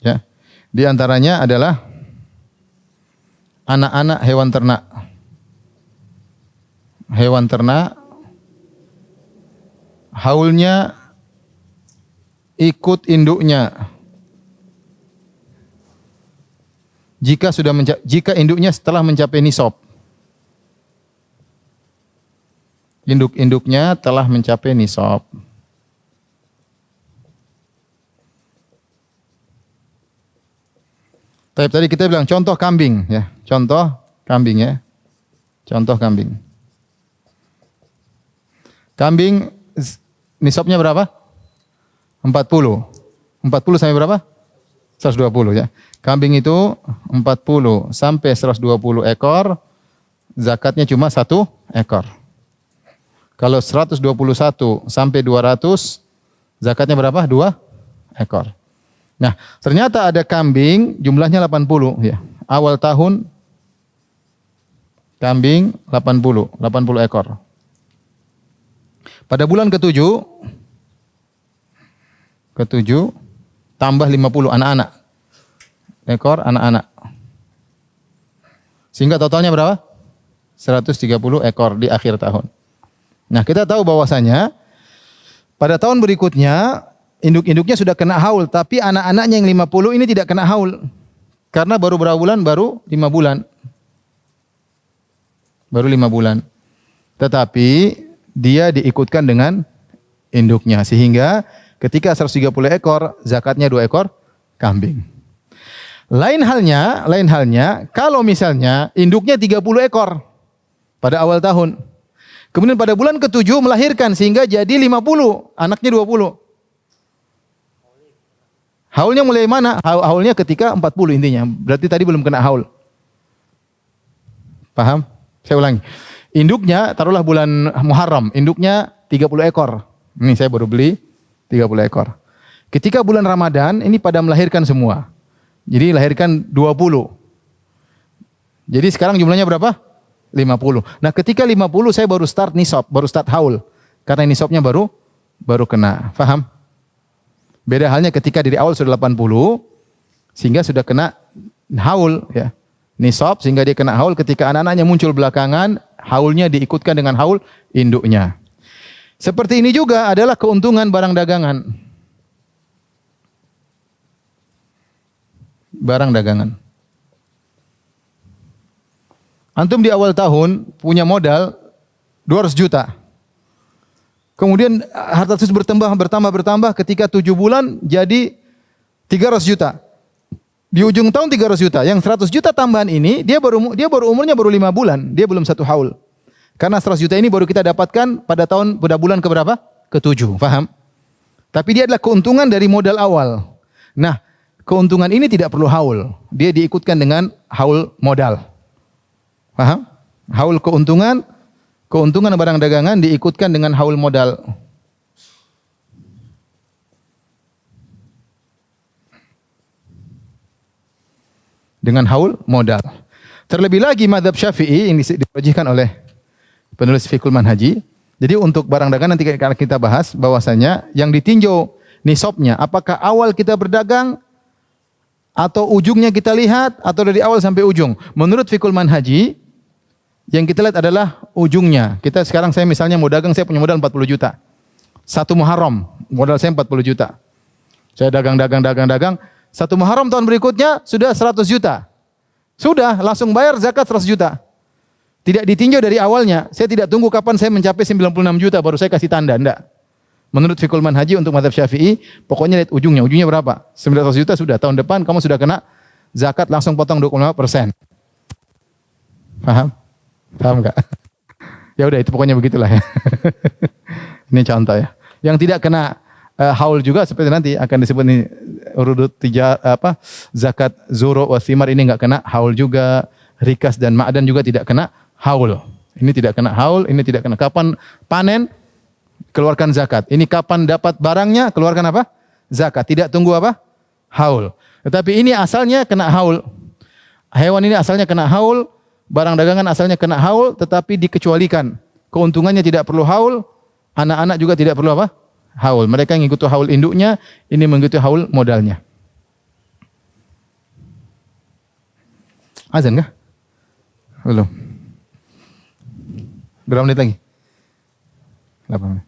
Ya. Di antaranya adalah anak-anak hewan ternak. Hewan ternak haulnya ikut induknya. Jika induknya setelah mencapai nisab. Induk-induknya telah mencapai nisab. Tadi kita bilang contoh kambing ya. Contoh kambing ya. Contoh kambing. Kambing nisabnya berapa? 40. 40 sampai berapa? 120 ya. Kambing itu 40 sampai 120 ekor, zakatnya cuma 1 ekor. Kalau 121 sampai 200, zakatnya berapa? 2 ekor. Nah, ternyata ada kambing jumlahnya 80 ya. Awal tahun kambing 80 ekor. Pada bulan ke-7 tambah 50 anak-anak. Ekor anak-anak. Sehingga totalnya berapa? 130 ekor di akhir tahun. Nah, kita tahu bahwasanya pada tahun berikutnya induk-induknya sudah kena haul, tapi anak-anaknya yang 50 ini tidak kena haul. Karena baru berapa bulan? Baru 5 bulan. Baru 5 bulan. Tetapi dia diikutkan dengan induknya sehingga ketika 130 ekor zakatnya 2 ekor kambing. Lain halnya kalau misalnya induknya 30 ekor pada awal tahun. Kemudian pada bulan ke-7 melahirkan sehingga jadi 50, anaknya 20. Haulnya mulai mana? Haulnya ketika 40 intinya. Berarti tadi belum kena haul. Paham? Saya ulangi. Induknya taruhlah bulan Muharram, induknya 30 ekor. Ini saya baru beli 30 ekor. Ketika bulan Ramadan ini pada melahirkan semua. Jadi lahirkan 20. Jadi sekarang jumlahnya berapa? 50. Nah, ketika 50 saya baru start nisab, baru start haul. Karena nisabnya baru kena. Paham? Beda halnya ketika dari awal sudah 80 sehingga sudah kena haul ya. Nisab sehingga dia kena haul, ketika anak-anaknya muncul belakangan, haulnya diikutkan dengan haul induknya. Seperti ini juga adalah keuntungan barang dagangan. barang dagangan. Antum di awal tahun punya modal 200 juta. Kemudian harta tersebut bertambah ketika 7 bulan jadi 300 juta. Di ujung tahun 300 juta. Yang 100 juta tambahan ini dia baru umurnya baru 5 bulan, dia belum 1 haul. Karena 100 juta ini baru kita dapatkan pada bulan keberapa? Ke-7, paham? Tapi dia adalah keuntungan dari modal awal. Nah, keuntungan ini tidak perlu haul. Dia diikutkan dengan haul modal. Paham? Haul keuntungan barang dagangan diikutkan dengan haul modal. Dengan haul modal. Terlebih lagi mazhab Syafi'i yang dirajihkan oleh penulis Fiqhul Manhaji. Jadi untuk barang dagangan nanti kita bahas bahwasanya yang ditinjau nisabnya apakah awal kita berdagang atau ujungnya kita lihat atau dari awal sampai ujung. Menurut Fiqhul Manhaji yang kita lihat adalah ujungnya. Saya misalnya mau dagang, saya punya modal 40 juta. 1 Muharram, modal saya 40 juta. Saya dagang. 1 Muharram tahun berikutnya sudah 100 juta. Sudah, langsung bayar zakat 100 juta. Tidak ditinjau dari awalnya. Saya tidak tunggu kapan saya mencapai 96 juta baru saya kasih tanda, enggak. Menurut Fiqhul Manhaji untuk mazhab Syafi'i, pokoknya lihat ujungnya. Ujungnya berapa? 900 juta sudah. Tahun depan kamu sudah kena zakat langsung potong 25%. Paham? Paham enggak? Ya udah itu pokoknya begitulah ya. Ini contoh ya. Yang tidak kena haul juga seperti nanti akan disebut ini urudut zakat zuru wa thimar ini enggak kena haul juga. Rikas dan ma'dan juga tidak kena haul. Ini tidak kena haul, ini tidak kena kapan panen keluarkan zakat. Ini kapan dapat barangnya keluarkan apa? Zakat. Tidak tunggu apa? Haul. Tetapi ini asalnya kena haul. Hewan ini asalnya kena haul. Barang dagangan asalnya kena haul tetapi dikecualikan. Keuntungannya tidak perlu haul, anak-anak juga tidak perlu apa? Haul. Mereka mengikuti haul induknya, ini mengikuti haul modalnya. Azan kah? Belum. Berapa menit lagi? 8 menit.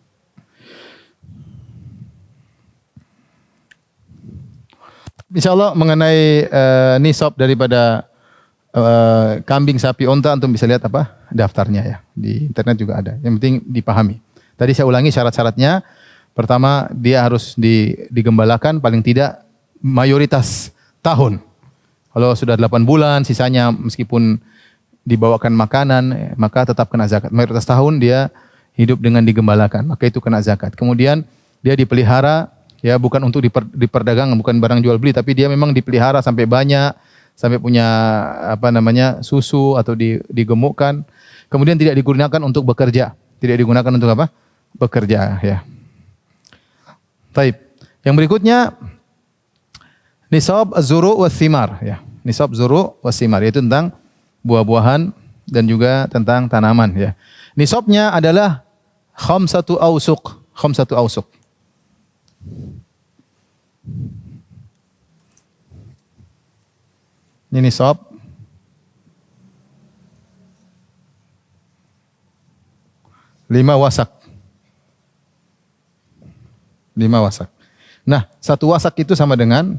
Insyaallah mengenai nisab daripada kambing, sapi, onta antum bisa lihat apa? Daftarnya ya. Di internet juga ada. Yang penting dipahami. Tadi saya ulangi syarat-syaratnya. Pertama, dia harus digembalakan paling tidak mayoritas tahun. Kalau sudah 8 bulan, sisanya meskipun dibawakan makanan, maka tetap kena zakat. Mayoritas tahun dia hidup dengan digembalakan, maka itu kena zakat. Kemudian dia dipelihara, ya bukan untuk diperdagang, bukan barang jual beli, tapi dia memang dipelihara sampai banyak, sampai punya susu atau digemukkan. Kemudian tidak digunakan untuk bekerja, tidak digunakan untuk apa? Bekerja, ya. Baik. Yang berikutnya nisab az-zuru' was-thimar, ya. Nisab zuru' was-thimar yaitu tentang buah-buahan dan juga tentang tanaman, ya. Nisabnya adalah khamsatu ausuk. Ini nisab 5 wasak. 5 wasak. Nah, 1 wasak itu sama dengan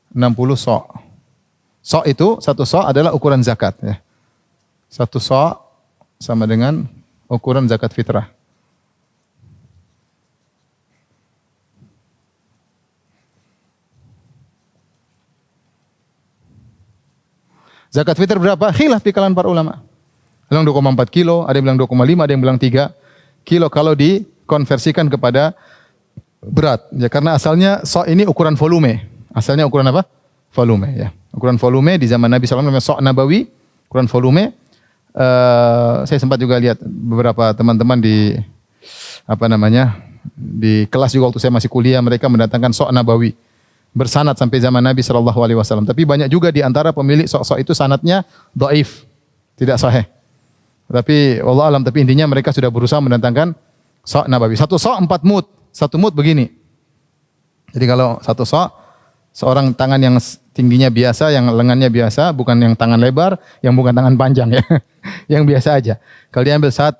60 so'. So' itu 1 so' adalah ukuran zakat, ya. 1 so' sama dengan ukuran zakat fitrah. Zakat fitr berapa? Khilaf di kalangan para ulama. Ada yang 2,4 kilo, ada yang bilang 2,5, ada yang bilang 3 kilo kalau dikonversikan kepada berat. Ya, karena asalnya so' ini ukuran volume. Asalnya ukuran apa? Volume, ya. Ukuran volume di zaman Nabi SAW namanya so' nabawi, ukuran volume. Saya sempat juga lihat beberapa teman-teman di di kelas juga waktu saya masih kuliah, mereka mendatangkan so' nabawi bersanad sampai zaman Nabi SAW. Tapi banyak juga di antara pemilik so' itu sanadnya dhaif, tidak sahih. Tapi wallahu alam, tapi intinya mereka sudah berusaha mendatangkan so' nabawi. 1 so' 4 mud. 1 mud begini. Jadi kalau 1 so' seorang tangan yang tingginya biasa, yang lengannya biasa, bukan yang tangan lebar, yang bukan tangan panjang, ya. Yang biasa aja. Kalau diambil 1,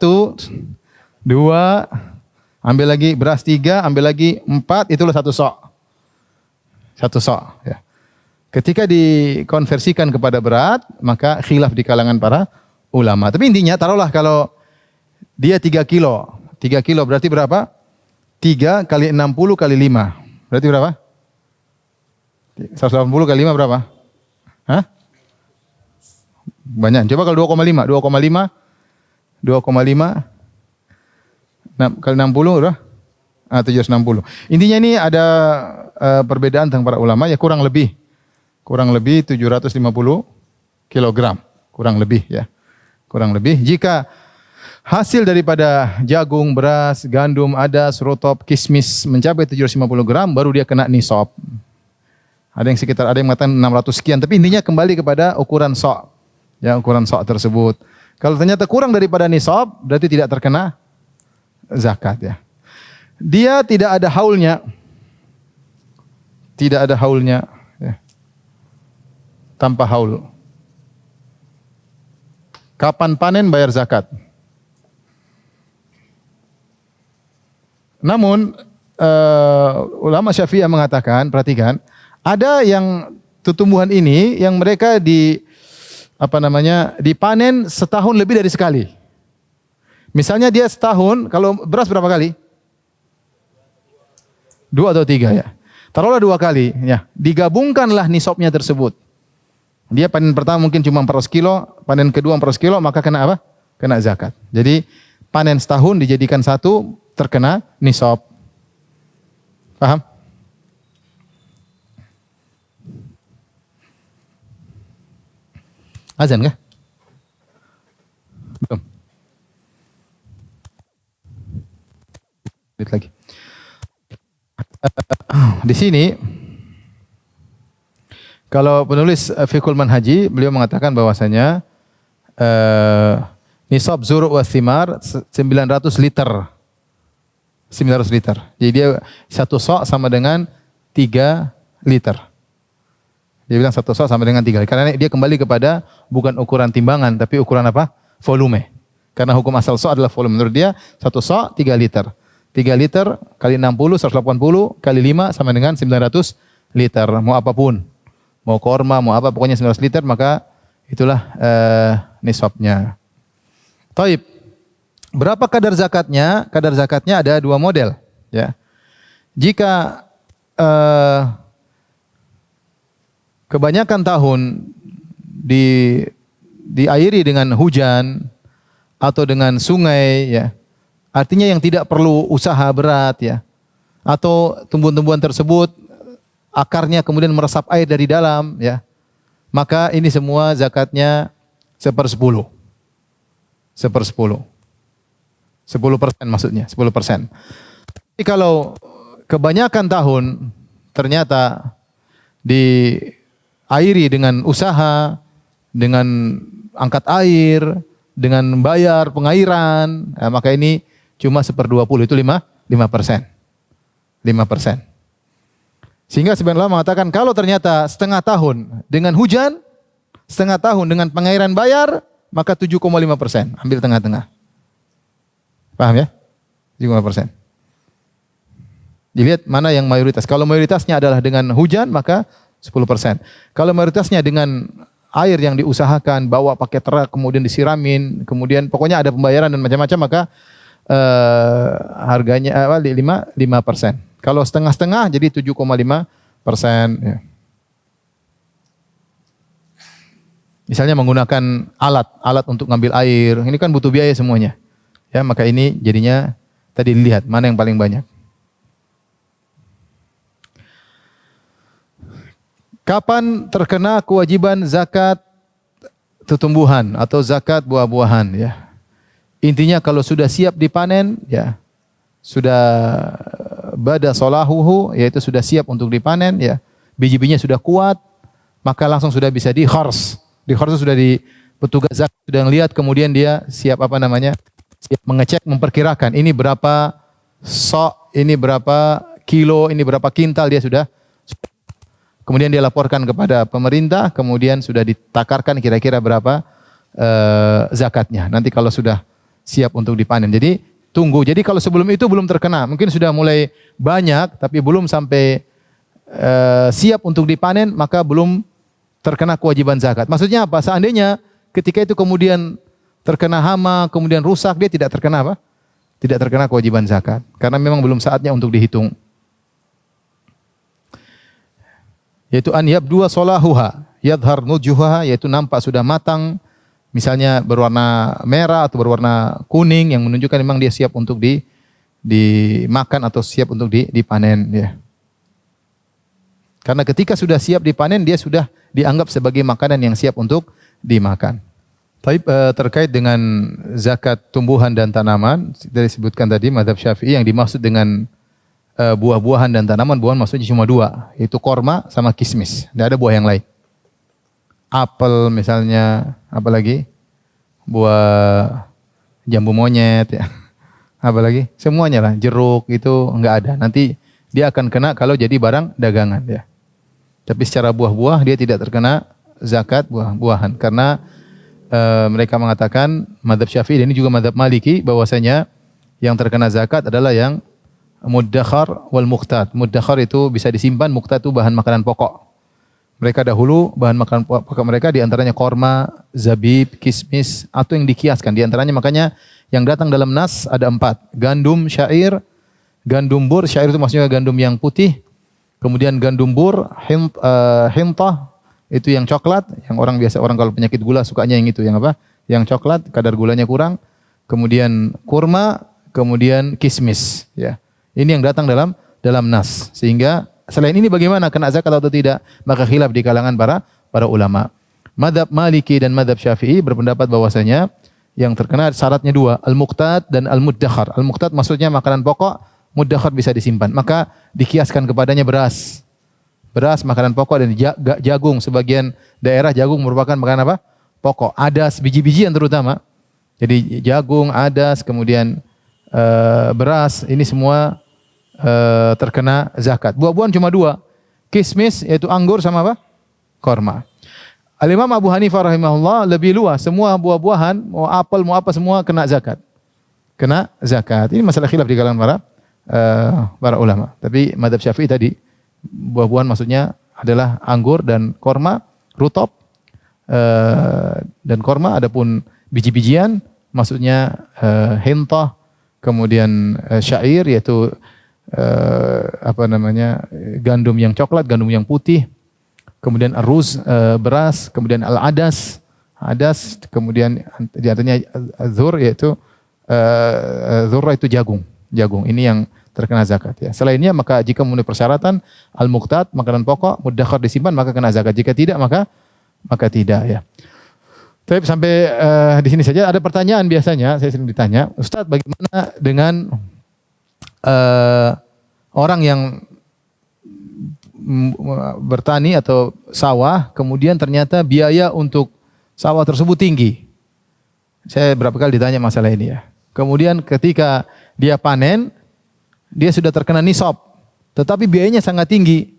2, Ambil lagi beras 3, ambil lagi 4, itulah 1 sok. 1 sok. Ya. Ketika dikonversikan kepada berat, maka khilaf di kalangan para ulama. Tapi intinya taruhlah kalau dia 3 kilo. 3 kilo berarti berapa? 3 kali 60 kali 5. Berarti berapa? 180 kali 5 berapa? Hah? Banyak. Coba kalau 2,5. 2,5 kali 60 berapa? 760. Intinya ini ada perbedaan tentang para ulama ya kurang lebih 750 kilogram. Kurang lebih ya. Kurang lebih. Jika hasil daripada jagung, beras, gandum, adas, rotop, kismis mencapai 750 gram baru dia kena nisab. Ada yang mengatakan 600 sekian, tapi intinya kembali kepada ukuran sok. Ya, ukuran sok tersebut. Kalau ternyata kurang daripada nisab, berarti tidak terkena zakat ya. Dia tidak ada haulnya. Tidak ada haulnya ya. Tanpa haul. Kapan panen bayar zakat? Namun ulama Syafi'iyah mengatakan, perhatikan, ada yang tumbuhan ini yang mereka dipanen setahun lebih dari sekali. Misalnya dia setahun, kalau beras berapa kali? 2 atau 3 ya. Taruhlah 2 kali ya. Digabungkanlah nisabnya tersebut. Dia panen pertama mungkin cuma 400 kilo, panen kedua 400 kilo, maka kena apa? Kena zakat. Jadi panen setahun dijadikan 1 terkena nisab. Paham? Azan kah? Belum. Lihat lagi. Di sini kalau penulis Fiqhul Manhaji beliau mengatakan bahwasanya nisab zuru' wa thimar 900 liter. 900 liter. Jadi dia 1 sok sama dengan 3 liter. Dia bilang 1 sok sama dengan 3 liter. Karena dia kembali kepada bukan ukuran timbangan tapi ukuran apa? Volume. Karena hukum asal sok adalah volume. Menurut dia 1 sok 3 liter. 3 liter kali 60, 180 kali 5 sama dengan 900 liter. Mau apapun. Mau korma, mau apa, pokoknya 900 liter, maka itulah nisabnya. Taib. Berapa kadar zakatnya? Kadar zakatnya ada 2 model. Ya. Jika kebanyakan tahun diairi dengan hujan atau dengan sungai, ya, artinya yang tidak perlu usaha berat ya. Atau tumbuhan-tumbuhan tersebut akarnya kemudian meresap air dari dalam ya. Maka ini semua zakatnya 1/10. 1/10. 10% maksudnya, 10%. Tapi kalau kebanyakan tahun ternyata diairi dengan usaha, dengan angkat air, dengan bayar pengairan, maka ini cuma 1/20, itu 5%. 5%. Sehingga sebenarnya mengatakan kalau ternyata setengah tahun dengan hujan, setengah tahun dengan pengairan bayar, maka 7,5%. Ambil tengah-tengah. Paham ya? 7,5%. Dilihat mana yang mayoritas. Kalau mayoritasnya adalah dengan hujan, maka 10%. Kalau mayoritasnya dengan air yang diusahakan, bawa pakai truk, kemudian disiramin, kemudian pokoknya ada pembayaran dan macam-macam, maka harganya 5%. Kalau setengah-setengah jadi 7,5%. Ya. Misalnya menggunakan alat untuk ngambil air, ini kan butuh biaya semuanya. Ya, maka ini jadinya tadi dilihat mana yang paling banyak. Kapan terkena kewajiban zakat tumbuhan atau zakat buah-buahan ya? Intinya kalau sudah siap dipanen ya, sudah bada solahuhu, yaitu sudah siap untuk dipanen ya, biji-bijinya sudah kuat, maka langsung sudah bisa dikhars. Dikhars sudah petugas zakat sudah lihat, kemudian dia siap siap mengecek, memperkirakan ini berapa sok, ini berapa kilo, ini berapa kintal, dia sudah. Kemudian dia laporkan kepada pemerintah, kemudian sudah ditakarkan kira-kira berapa zakatnya. Nanti kalau sudah siap untuk dipanen. Jadi tunggu. Jadi kalau sebelum itu belum terkena, mungkin sudah mulai banyak tapi belum sampai siap untuk dipanen, maka belum terkena kewajiban zakat. Maksudnya apa? Seandainya ketika itu kemudian terkena hama, kemudian rusak, dia tidak terkena apa? Tidak terkena kewajiban zakat. Karena memang belum saatnya untuk dihitung. Yaitu an yabdua solahuha, yadhar nujuha, yaitu nampak sudah matang, misalnya berwarna merah atau berwarna kuning yang menunjukkan memang dia siap untuk dimakan atau siap untuk dipanen. Ya. Karena ketika sudah siap dipanen, dia sudah dianggap sebagai makanan yang siap untuk dimakan. Tapi terkait dengan zakat tumbuhan dan tanaman, dari sebutkan tadi mazhab Syafi'i yang dimaksud dengan buah-buahan dan tanaman, buahan maksudnya cuma dua, yaitu korma sama kismis. Tidak ada buah yang lain. Apel misalnya, apa lagi? Buah jambu monyet, ya. Apa lagi? Semuanya lah, jeruk itu enggak ada. Nanti dia akan kena kalau jadi barang dagangan, ya. Tapi secara buah-buah dia tidak terkena zakat buah-buahan karena mereka mengatakan mazhab Syafi'i dan ini juga mazhab Maliki bahwasanya yang terkena zakat adalah yang muddakhar wal muqtat. Muddakhar itu bisa disimpan, muqtat itu bahan makanan pokok. Mereka dahulu bahan makanan pokok mereka di antaranya korma, zabib, kismis atau yang dikiaskan. Di antaranya makanya yang datang dalam nas ada 4. Gandum, syair, gandum bur, syair itu maksudnya gandum yang putih. Kemudian gandum bur, hintah, itu yang coklat, yang orang kalau penyakit gula sukanya yang itu, yang apa? Yang coklat, kadar gulanya kurang. Kemudian kurma, kemudian kismis, ya. Ini yang datang dalam nas. Sehingga selain ini bagaimana kena zakat atau tidak? Maka khilaf di kalangan para ulama. Mazhab Maliki dan mazhab Syafi'i berpendapat bahwasanya yang terkena syaratnya 2, al-muqtat dan al-muddakhar. Al-muqtat maksudnya makanan pokok, muddakhar bisa disimpan. Maka dikiaskan kepadanya beras. Beras makanan pokok dan jagung. Sebagian daerah jagung merupakan makanan apa? Pokok. Adas, biji-bijian terutama. Jadi jagung, adas, kemudian beras, ini semua terkena zakat. Buah-buahan cuma 2. Kismis yaitu anggur sama apa? Korma. Al-Imam Abu Hanifah rahimahullah lebih luas. Semua buah-buahan, mau apel, mau apa semua kena zakat. Kena zakat. Ini masalah khilaf di kalangan para ulama. Tapi mazhab Syafi'i tadi buah-buahan maksudnya adalah anggur dan korma, rutop dan korma. Adapun biji-bijian maksudnya hintah, kemudian syair yaitu gandum yang coklat, gandum yang putih, kemudian aruz, beras, kemudian al-adas, kemudian di antaranya zur yaitu zurra itu jagung. Ini yang terkena zakat, ya. Selainnya maka jika memenuhi persyaratan al-muqtat makanan pokok muddakhar disimpan maka kena zakat. Jika tidak maka tidak, ya. Tapi sampai di sini saja. Ada pertanyaan biasanya saya sering ditanya, Ustaz bagaimana dengan orang yang bertani atau sawah kemudian ternyata biaya untuk sawah tersebut tinggi. Saya berapa kali ditanya masalah ini, ya. Kemudian ketika dia panen, dia sudah terkena nisab, tetapi biayanya sangat tinggi.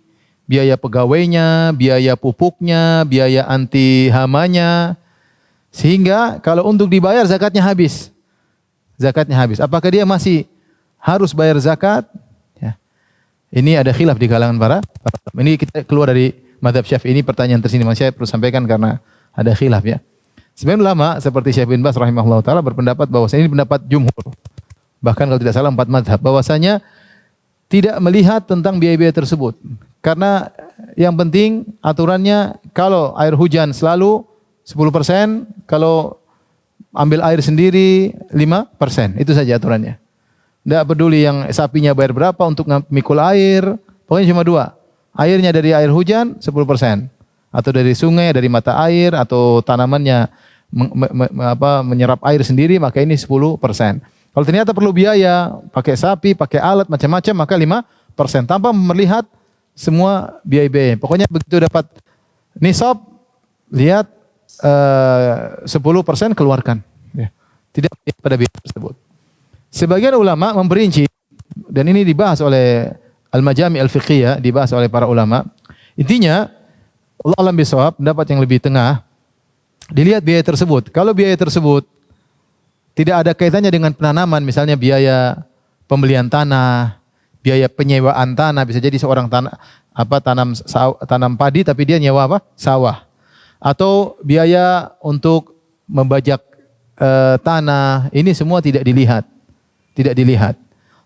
Biaya pegawainya, biaya pupuknya, biaya anti hamanya. Sehingga kalau untuk dibayar zakatnya habis. Apakah dia masih harus bayar zakat? Ya. Ini ada khilaf di kalangan para. Ini kita keluar dari mazhab Syafi'i. Ini pertanyaan tersini saya perlu sampaikan karena ada khilaf, ya. Sebagian ulama seperti Syekh bin Baz rahimahullah taala berpendapat bahwa ini pendapat jumhur. Bahkan kalau tidak salah 4 mazhab bahwasanya tidak melihat tentang biaya-biaya tersebut. Karena yang penting aturannya kalau air hujan selalu 10%, kalau ambil air sendiri 5%. Itu saja aturannya. Tidak peduli yang sapinya bayar berapa untuk mikul air, pokoknya cuma 2. Airnya dari air hujan 10%. Atau dari sungai, dari mata air, atau tanamannya menyerap air sendiri, maka ini 10%. Kalau ternyata perlu biaya, pakai sapi, pakai alat, macam-macam, maka 5%. Tanpa melihat semua biaya-biaya. Pokoknya begitu dapat nisab, lihat 10% keluarkan. Ya. Tidak pada biaya tersebut. Sebagian ulama memperinci, dan ini dibahas oleh Al-Majami' Al-Fiqhiyah, dibahas oleh para ulama. Intinya, Allah alam bisawab, pendapat yang lebih tengah, dilihat biaya tersebut. Kalau biaya tersebut Tidak ada kaitannya dengan penanaman, misalnya biaya pembelian tanah, biaya penyewaan tanah, bisa jadi seorang tanam padi tapi dia nyewa apa? Sawah. Atau biaya untuk membajak tanah, ini semua tidak dilihat. Tidak dilihat.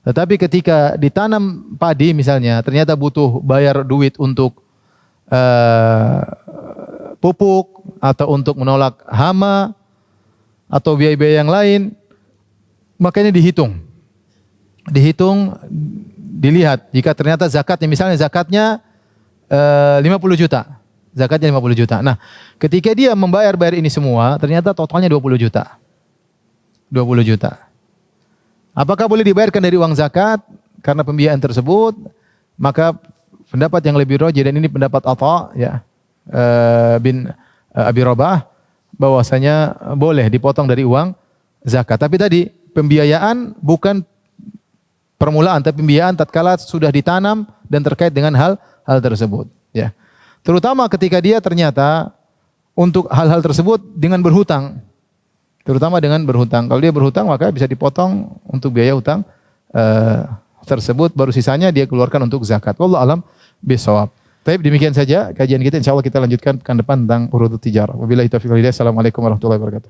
Tetapi ketika ditanam padi misalnya, ternyata butuh bayar duit untuk pupuk atau untuk menolak hama atau biaya-biaya yang lain, makanya dihitung. Dilihat. Jika ternyata zakatnya, misalnya zakatnya 50 juta. Zakatnya 50 juta. Nah, ketika dia bayar ini semua, ternyata totalnya 20 juta. 20 juta. Apakah boleh dibayarkan dari uang zakat karena pembiayaan tersebut? Maka pendapat yang lebih rajih, dan ini pendapat Atha ya, bin Abi Rabah, bahwasanya boleh dipotong dari uang zakat. Tapi tadi pembiayaan bukan permulaan, tapi pembiayaan tatkala sudah ditanam dan terkait dengan hal tersebut. Ya, terutama ketika dia ternyata untuk hal-hal tersebut dengan berhutang, terutama dengan berhutang. Kalau dia berhutang maka bisa dipotong untuk biaya hutang tersebut, baru sisanya dia keluarkan untuk zakat. Wallahu alam bisawab. Baik, demikian saja kajian kita. Insyaallah kita lanjutkan pekan depan tentang urudut tijarah. Wabillahi taufiq wal hidayah. Assalamualaikum warahmatullahi wabarakatuh.